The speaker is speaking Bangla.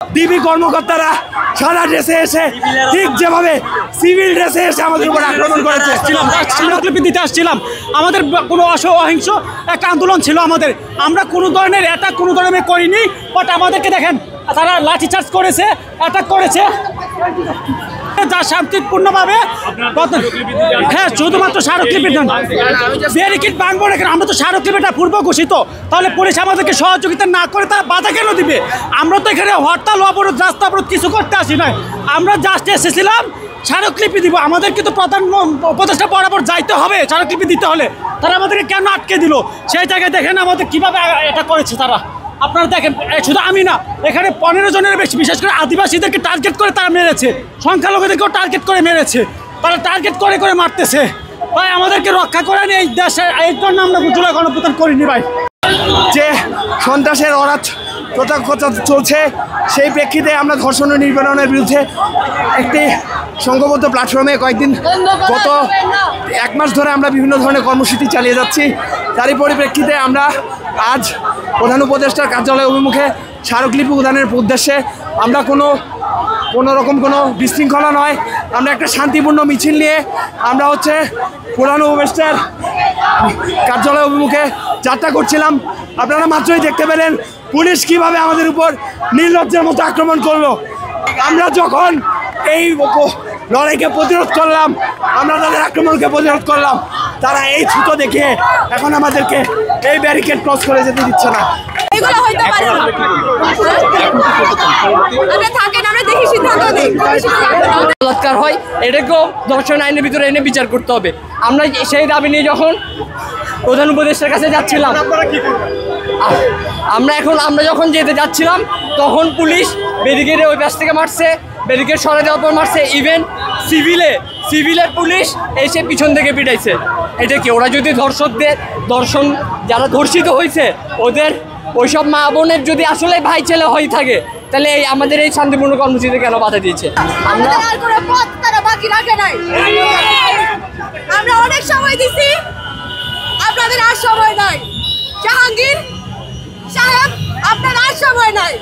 ডিবি কর্মকর্তারা সাদা ড্রেসে এসে ঠিক যেভাবে সিভিল ড্রেসে এসে আমাদের উপর আক্রমণ করেছে। স্মারকলিপি দিতে আসছিলাম, আমাদের কোনো অহিংস একটা আন্দোলন ছিল আমাদের, আমরা কোনো ধরনের অ্যাটাক কোনো ধরনের করিনি। বাট আমাদেরকে দেখেন তারা লাঠিচার্জ করেছে, অ্যাটাক করেছে, যা শান্তিপূর্ণভাবে। হ্যাঁ, শুধুমাত্র স্মারকলিপি দেন, ব্যারিকেড ভাঙবো না কেন? আমরা তো স্মারকলিপিটা পূর্ব ঘোষিত, তাহলে পুলিশ আমাদেরকে সহযোগিতা না করে তারা বাধা কেন দিবে? আমরা তো এখানে হরতাল অবরোধ রাস্তা অবরোধ কিছু করতে আসি নাই, আমরা জাস্ট এসেছিলাম স্মারকলিপি দিব। আমাদেরকে তো প্রধান উপদেষ্টা বরাবর যাইতে হবে স্মারকলিপি দিতে হলে, তারা আমাদেরকে কেন আটকে দিল? সেই জায়গায় দেখেন আমাদের কীভাবে এটা করেছে তারা। আপনারা দেখেন, শুধু আমি না, এখানে 15 জনের বেশি, বিশেষ করে আদিবাসীদেরকে টার্গেট করে তারা মেরেছে, সংখ্যালঘুদেরকেও টার্গেট করে মেরেছে, তারা টার্গেট করে করে মারতেছে। ভাই আমাদেরকে রক্ষা করেন এই দেশে, এই জন্য আমরা জুলাই গণঅভ্যুত্থান করিনি ভাই। যে সন্ত্রাসের অরাজ প্রত্যক্ষতা চলছে, সেই প্রেক্ষিতে আমরা ধর্ষণ ও নির্যাতনের বিরুদ্ধে একটি সংঘবদ্ধ প্ল্যাটফর্মে কয়েকদিন গত 1 মাস ধরে আমরা বিভিন্ন ধরনের কর্মসূচি চালিয়ে যাচ্ছি। তারই পরিপ্রেক্ষিতে আমরা আজ প্রধান উপদেষ্টার কার্যালয় অভিমুখে স্মারকলিপি প্রদানের উদ্দেশ্যে আমরা কোনো রকম কোনো বিশৃঙ্খলা নয়, আমরা একটা শান্তিপূর্ণ মিছিল নিয়ে আমরা প্রধান উপদেষ্টার কার্যালয় অভিমুখে যাত্রা করছিলাম। আপনারা মাত্রই দেখতে পেলেন পুলিশ কিভাবে আমাদের উপর নির্লজ্জের মতো আক্রমণ করলো। আমরা যখন এই লড়াইকে প্রতিরোধ করলাম, আমরা তাদের আক্রমণকে প্রতিরোধ করলাম, তারা এই ছুতো দেখে এখন আমাদেরকে এই ব্যারিকেড ক্রস করে যেতে দিচ্ছে না। এগুলো হইতে পারে না, আমরা থাকেন, আমরা দেখি সিদ্ধান্ত নেই। বলাৎকার হয়, এটাকেও ধর্ষণ আইনের ভিতরে এনে বিচার করতে হবে। আমরা সেই দাবি নিয়ে যখন প্রধান উপদেষ্টার কাছে যাচ্ছিলাম, আমরা যখন যেতে যাচ্ছিলাম তখন পুলিশ ব্যারিকেডে ওই পাশ থেকে মারছে, ব্যারিকেড সরে দেওয়ার পর মারছে, ইভেন সিভিলের পুলিশ এসে পিছন থেকে পিটাইছে। এটা কি, ওরা যদি দর্শন যারা ধর্ষিত হয়েছে ওদের ওইসব মা বোনের যদি আসলে ভাই ছেলে হয়ে থাকে, তাহলে আমাদের এই শান্তিপূর্ণ কর্মসূচিতে কেন বাধা দিয়েছে? আমরা অনেক সময় দিছি, আপনাদের আর সময় নাই। জাহাঙ্গীর সাহেব, আপনার আর সময় নাই।